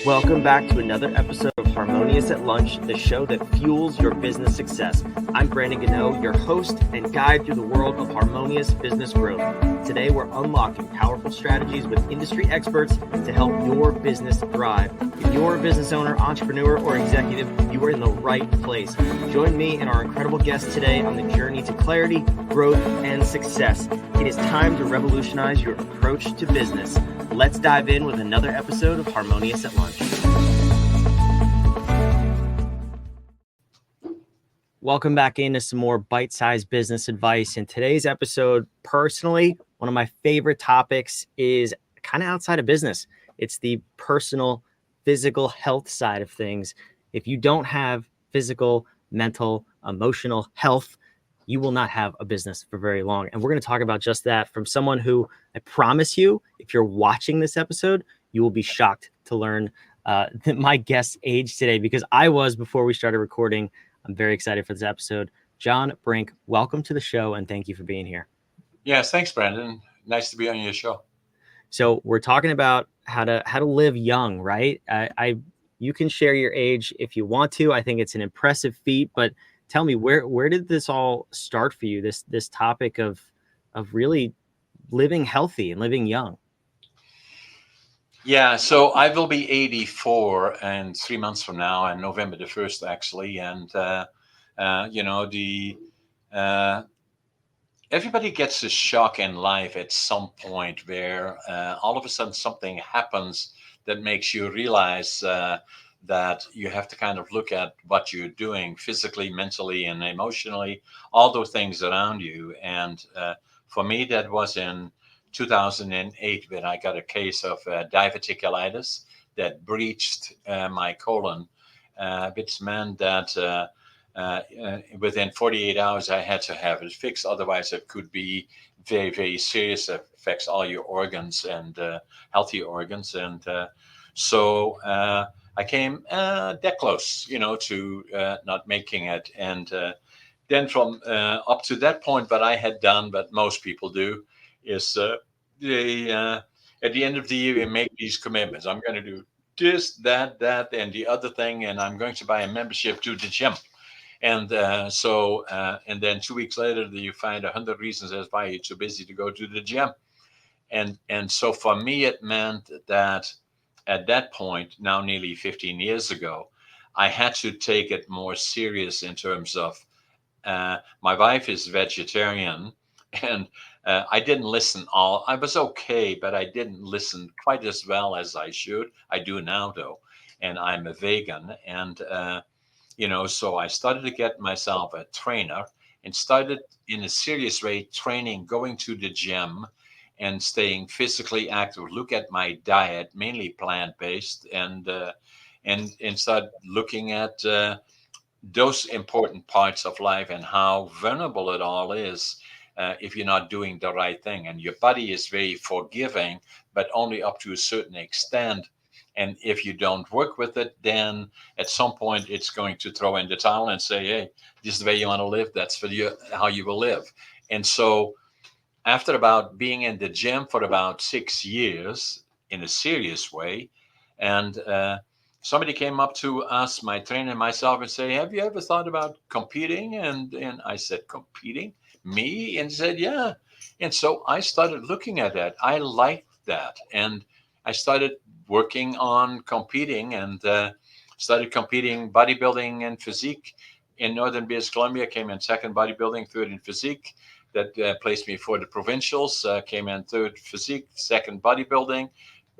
Welcome back to another episode of Harmonious at Lunch, the show that fuels your business success. I'm Brandon Gano, your host and guide through the world of harmonious business growth. Today, we're unlocking powerful strategies with industry experts to help your business thrive. If you're a business owner, entrepreneur, or executive, you are in the right place. Join me and our incredible guests today on the journey to clarity, growth, and success. It is time to revolutionize your approach to business. Let's dive in with another episode of Harmonious at Lunch. Welcome back into some more bite-sized business advice. In today's episode, personally, one of my favorite topics is kind of outside of business. It's the personal, physical health side of things. If you don't have physical, mental, emotional health, you will not have a business for very long. And we're going to talk about just that from someone who, I promise you, if you're watching this episode, you will be shocked to learn my guest's age today, because I was before we started recording. I'm very excited for this episode. John Brink, welcome to the show, and thank you for being here. Yes, thanks, Brandon. Nice to be on your show. So we're talking about how to live young, right? You can share your age if you want to. I think it's an impressive feat, but tell me, where did this all start for you? This topic of really living healthy and living young. Yeah, so I will be 84 in 3 months from now, and November the 1st, actually. And everybody gets a shock in life at some point where all of a sudden something happens that makes you realize that you have to kind of look at what you're doing physically, mentally, and emotionally, all those things around you. And for me, that was in 2008 when I got a case of diverticulitis that breached my colon, which meant that within 48 hours I had to have it fixed. Otherwise, it could be very, very serious. It affects all your organs and healthy organs. And so I came that close, to not making it. And then from up to that point, what I had done, what most people do, is at the end of the year, you make these commitments. I'm going to do this, that, and the other thing, and I'm going to buy a membership to the gym. And and then 2 weeks later, you find 100 reasons as why you're too busy to go to the gym. And so for me, it meant that at that point, now nearly 15 years ago, I had to take it more serious in terms of my wife is vegetarian, and I didn't listen I was okay, but I didn't listen quite as well as I should. I do now, though, and I'm a vegan. And, so I started to get myself a trainer and started in a serious way training, going to the gym and staying physically active, look at my diet, mainly plant-based, and start looking at those important parts of life and how vulnerable it all is if you're not doing the right thing. And your body is very forgiving, but only up to a certain extent. And if you don't work with it, then at some point it's going to throw in the towel and say, hey, this is the way you want to live. That's for you, how you will live. And so after about being in the gym for about 6 years in a serious way, and somebody came up to us, my trainer and myself, and say, have you ever thought about competing? And I said, competing? Me? And he said, yeah. And so I started looking at that. I liked that. And I started working on competing and started competing bodybuilding and physique in Northern British Columbia. Came in second bodybuilding, third in physique. That placed me for the provincials. Came in third physique, second bodybuilding.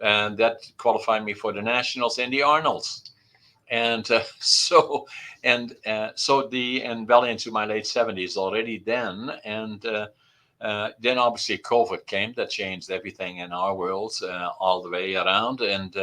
And that qualified me for the nationals and the Arnolds. And well into my late 70s already then. And then obviously COVID came, that changed everything in our world all the way around, and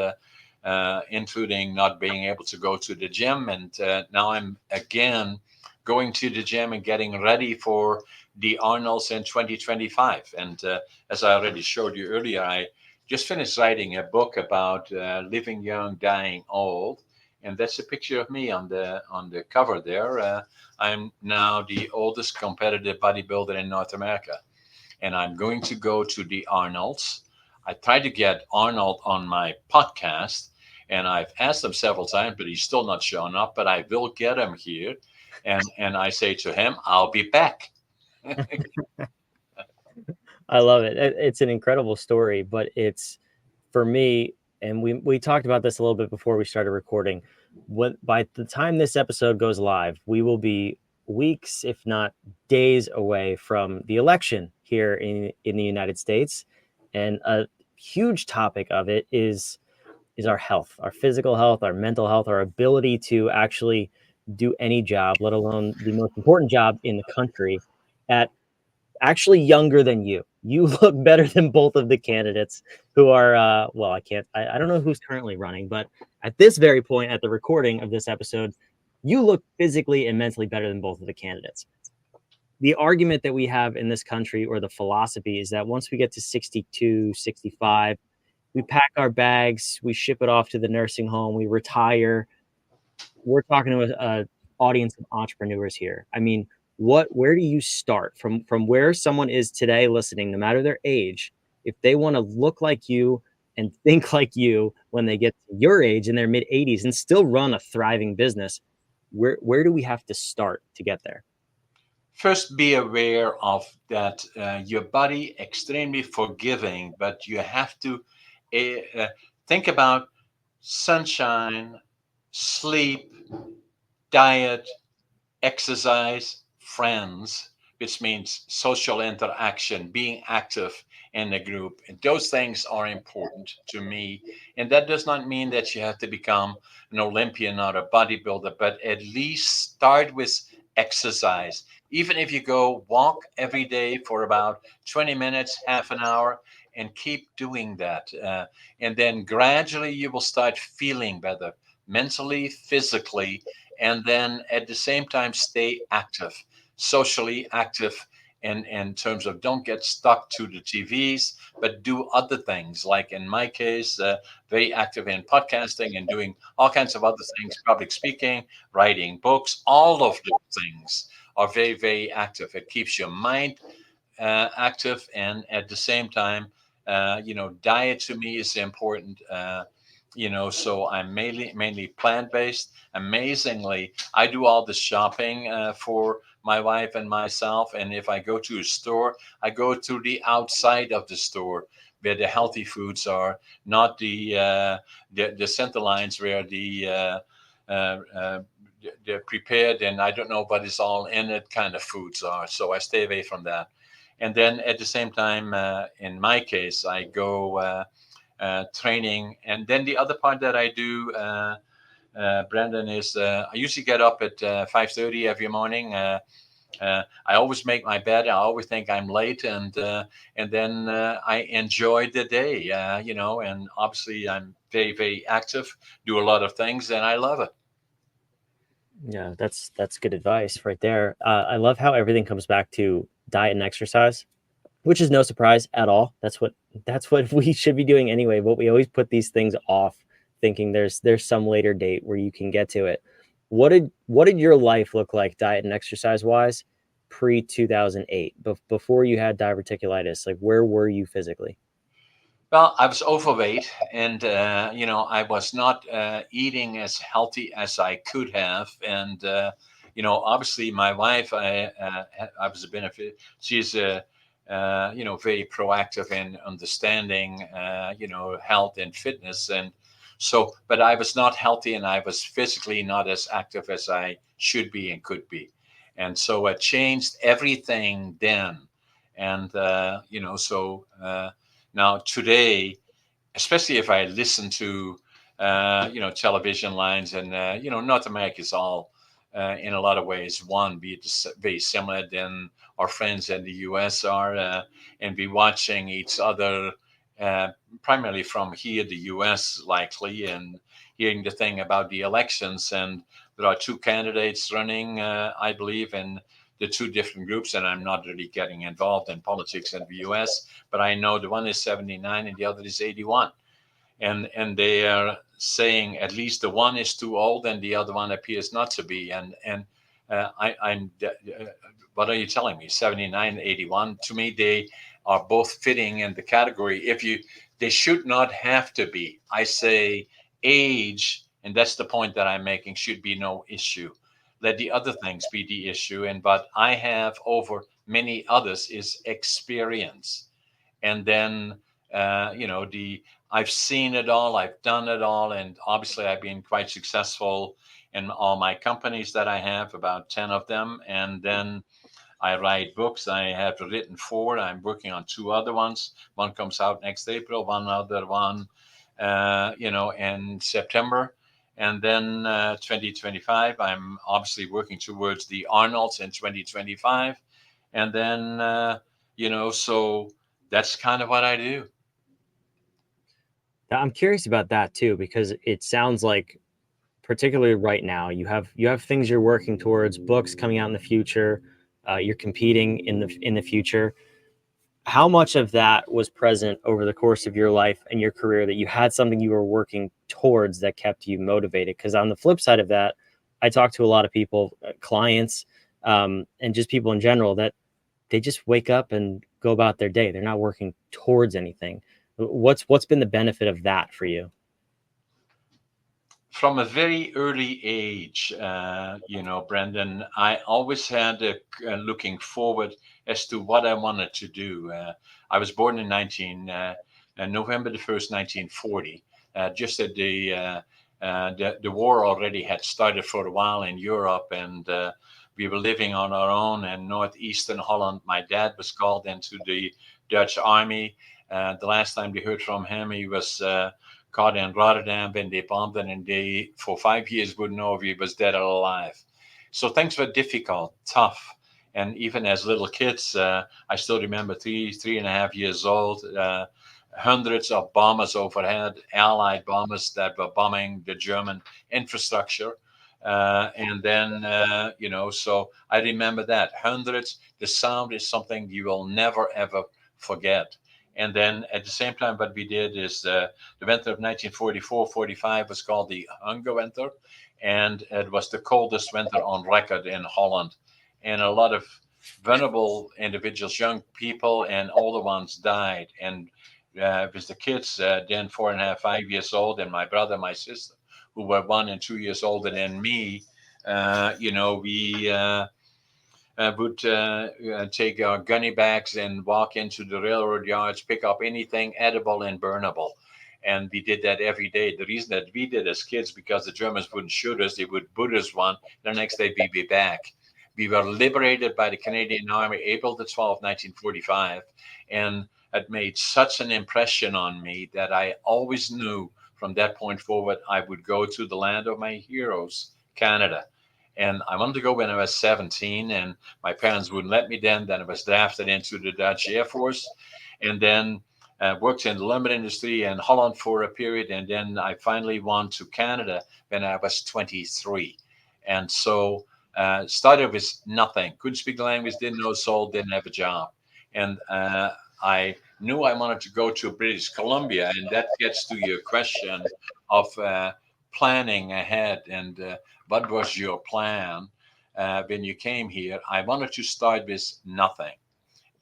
including not being able to go to the gym. And now I'm again going to the gym and getting ready for the Arnolds in 2025. And as I already showed you earlier, I just finished writing a book about living young, dying old. And that's a picture of me on the cover there. I'm now the oldest competitive bodybuilder in North America. And I'm going to go to the Arnolds. I tried to get Arnold on my podcast, And I've asked him several times, but he's still not showing up. But I will get him here. And I say to him, I'll be back. I love it. It's an incredible story, but it's for me, and we talked about this a little bit before we started recording. When by the time this episode goes live, we will be weeks, if not days, away from the election here in the United States, and a huge topic of it is our health, our physical health, our mental health, our ability to actually do any job, let alone the most important job in the country, at actually younger than you. You look better than both of the candidates who are, well, I don't know who's currently running, but at this very point, at the recording of this episode, you look physically and mentally better than both of the candidates. The argument that we have in this country, or the philosophy, is that once we get to 62, 65, we pack our bags, we ship it off to the nursing home, we retire. We're talking to a audience of entrepreneurs here. I mean, where do you start from where someone is today listening, no matter their age, if they want to look like you and think like you when they get to your age in their mid 80s and still run a thriving business, where do we have to start to get there? First, be aware of that your body extremely forgiving, but you have to think about sunshine, sleep, diet, exercise, friends, which means social interaction, being active in a group. And those things are important to me. And that does not mean that you have to become an Olympian or a bodybuilder, but at least start with exercise. Even if you go walk every day for about 20 minutes, half an hour, and keep doing that. And then gradually you will start feeling better mentally, physically, and then at the same time stay active, socially active, in terms of don't get stuck to the TVs, but do other things, like in my case, very active in podcasting and doing all kinds of other things, public speaking, writing books. All of those things are very, very active. It keeps your mind active, and at the same time, diet to me is important. So I'm mainly plant based. Amazingly, I do all the shopping for my wife and myself. And if I go to a store, I go to the outside of the store where the healthy foods are, not the center lines where uh, uh, the prepared and I don't know what is all in it kind of foods are. So I stay away from that. And then at the same time, in my case, I go training. And then the other part that I do, Brandon, is I usually get up at 5:30 every morning. I always make my bed. I always think I'm late, and then I enjoy the day. And obviously I'm very, very active, do a lot of things, and I love it. Yeah, that's good advice right there. I love how everything comes back to diet and exercise, which is no surprise at all. That's what we should be doing anyway. But we always put these things off, thinking there's some later date where you can get to it. What did your life look like, diet and exercise wise, pre 2008, before you had diverticulitis? Like, where were you physically? Well, I was overweight, and I was not eating as healthy as I could have, and obviously, my wife, I was a benefit. She's very proactive in understanding, health and fitness, and so. But I was not healthy, and I was physically not as active as I should be and could be, and so it changed everything then, and so. Now today, especially if I listen to television lines, and North America is all in a lot of ways one, be it very similar than our friends in the U.S. are, and be watching each other uh, primarily from here, the U.S. likely, and hearing the thing about the elections. And there are two candidates running, I believe, in the two different groups, and I'm not really getting involved in politics in the U.S., but I know the one is 79 and the other is 81, and they are saying at least the one is too old and the other one appears not to be. And I'm what are you telling me? 79, 81. To me, they are both fitting in the category. If you, they should not have to be. I say age, and that's the point that I'm making, should be no issue. Let the other things be the issue. And what I have over many others is experience. And then, I've seen it all, I've done it all, and obviously I've been quite successful in all my companies that I have, about 10 of them. And then I write books. I have written 4. I'm working on 2 other ones. One comes out next April, one other one, in September. And then 2025, I'm obviously working towards the Arnolds in 2025. And then, so that's kind of what I do. I'm curious about that too, because it sounds like, particularly right now, you have things you're working towards, books coming out in the future, you're competing in the future. How much of that was present over the course of your life and your career that you had something you were working towards that kept you motivated? Because on the flip side of that, I talk to a lot of people, clients, and just people in general, that they just wake up and go about their day. They're not working towards anything. What's been the benefit of that for you? From a very early age, Brendan, I always had looking forward as to what I wanted to do. I was born in November the 1st, 1940, just at the war already had started for a while in Europe, and we were living on our own in northeastern Holland. My dad was called into the Dutch army. The last time we heard from him, he was caught in Rotterdam when they bombed it, and they, for 5 years, wouldn't know if he was dead or alive. So things were difficult, tough. And even as little kids, I still remember 3.5 years old, hundreds of bombers overhead, Allied bombers that were bombing the German infrastructure. And then, so I remember that. Hundreds, the sound is something you will never, ever forget. And then at the same time, what we did is the winter of 1944-45 was called the Hunger Winter. And it was the coldest winter on record in Holland. And a lot of vulnerable individuals, young people and older ones, died. And it was the kids, then 4.5, 5 years old, and my brother, my sister, who were 1 and 2 years older than me. We would take our gunny bags and walk into the railroad yards, pick up anything edible and burnable. And we did that every day. The reason that we did as kids, because the Germans wouldn't shoot us, they would boot us one. The next day we'd be back. We were liberated by the Canadian Army April the 12th, 1945. And it made such an impression on me that I always knew from that point forward I would go to the land of my heroes, Canada. And I wanted to go when I was 17, and my parents wouldn't let me then. Then I was drafted into the Dutch Air Force, and then worked in the lumber industry in Holland for a period. And then I finally went to Canada when I was 23. And so started with nothing. Couldn't speak the language, didn't know soul, didn't have a job. And I knew I wanted to go to British Columbia. And that gets to your question of planning ahead, and what was your plan when you came here? I wanted to start with nothing.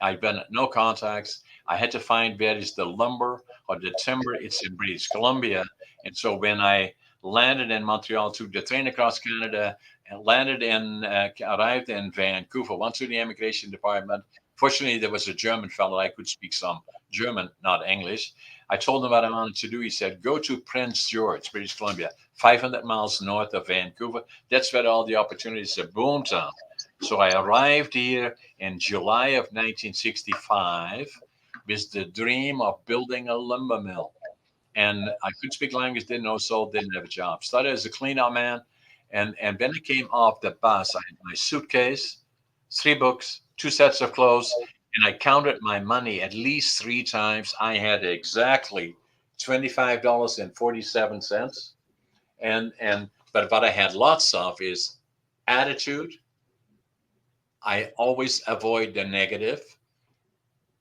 I've been at no contacts. I had to find where is the lumber or the timber. It's in British Columbia. And so when I landed in Montreal, took the train across Canada and arrived in Vancouver, went to the immigration department. Fortunately, there was a German fellow. I could speak some German, not English. I told him what I wanted to do. He said, go to Prince George, British Columbia, 500 miles north of Vancouver. That's where all the opportunities are boomtown. So I arrived here in July of 1965 with the dream of building a lumber mill. And I couldn't speak language, didn't know soul, didn't have a job. Started as a cleanout man. And when I came off the bus, I had my suitcase, 3 books, 2 sets of clothes, and I counted my money at least 3 times. I had exactly $25.47. But what I had lots of is attitude. I always avoid the negative.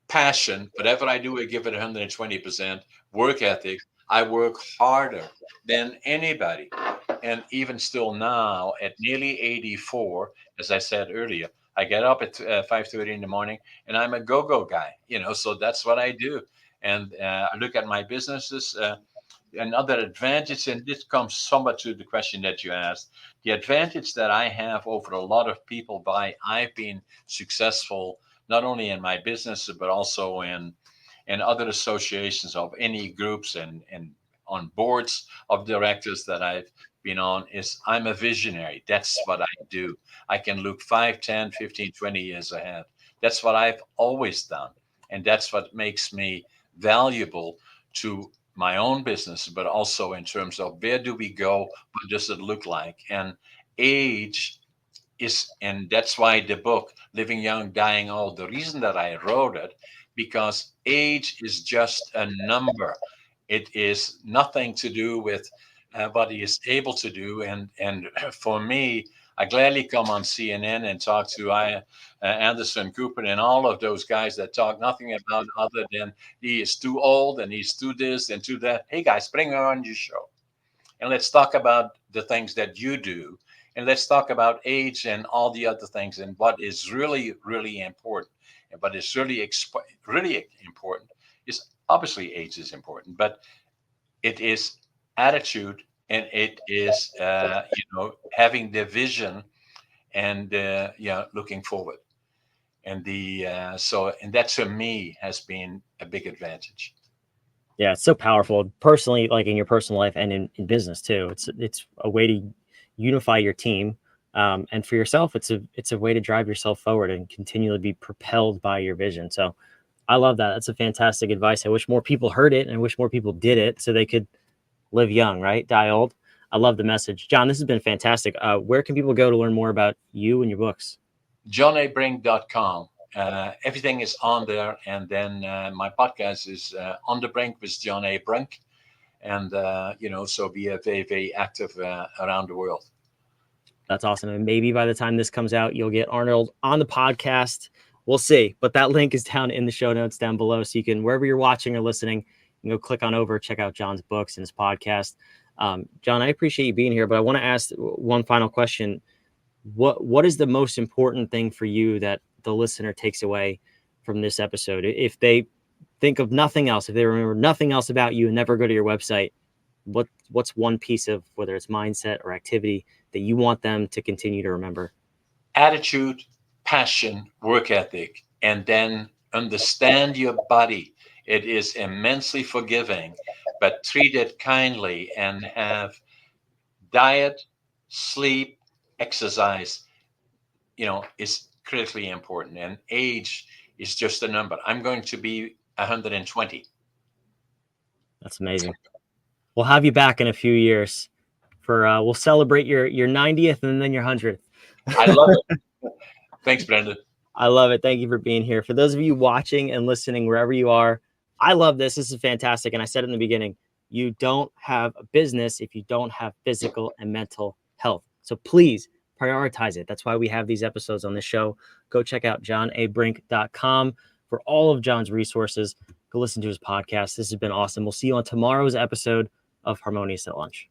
Passion, whatever I do, I give it 120%. Work ethic, I work harder than anybody. And even still now, at nearly 84, as I said earlier, I get up at 5:30 in the morning, and I'm a go-go guy. So that's what I do. And I look at my businesses. another advantage, and this comes somewhat to the question that you asked. The advantage that I have over a lot of people by I've been successful not only in my business but also in other associations of any groups and on boards of directors that I've been on is I'm a visionary. That's what I do. I can look 5, 10, 15, 20 years ahead. That's what I've always done. And that's what makes me valuable to my own business, but also in terms of where do we go? What does it look like? And age is, and that's why the book Living Young, Dying Old, the reason that I wrote it, because age is just a number. It is nothing to do with what he is able to do. And for me, I gladly come on CNN and talk to Anderson Cooper and all of those guys that talk nothing about other than he is too old and he's too this and too that. Hey guys, bring me on your show and let's talk about the things that you do, and let's talk about age and all the other things and what is really really important. And what is really important is obviously age is important, but it is attitude, and it is having the vision and looking forward. And the and that to me has been a big advantage. Yeah, it's so powerful personally, like in your personal life and in business too. It's a way to unify your team. And for yourself, it's a way to drive yourself forward and continually be propelled by your vision. So I love that. That's a fantastic advice. I wish more people heard it and I wish more people did it so they could live young, right? Die old. I love the message. John, this has been fantastic. Where can people go to learn more about you and your books? JohnABrink.com. Everything is on there. And then my podcast is On the Brink with John A. Brink. And, so we are very, very active around the world. That's awesome. And maybe by the time this comes out, you'll get Arnold on the podcast. We'll see. But that link is down in the show notes down below. So you can, wherever you're watching or listening, you can go click on over, check out John's books and his podcast. John, I appreciate you being here, but I want to ask one final question. What is the most important thing for you that the listener takes away from this episode? If they think of nothing else, if they remember nothing else about you and never go to your website, what's one piece of, whether it's mindset or activity, that you want them to continue to remember? Attitude, passion, work ethic, and then understand your body. It is immensely forgiving, but treat it kindly and have diet, sleep, exercise, is critically important. And age is just a number. I'm going to be 120. That's amazing. We'll have you back in a few years for we'll celebrate your 90th and then your 100th. I love it. Thanks, Brendan. I love it. Thank you for being here. For those of you watching and listening, wherever you are, I love this. This is fantastic. And I said it in the beginning, you don't have a business if you don't have physical and mental health. So please prioritize it. That's why we have these episodes on this show. Go check out JohnABrink.com for all of John's resources. Go listen to his podcast. This has been awesome. We'll see you on tomorrow's episode of Harmonious at Lunch.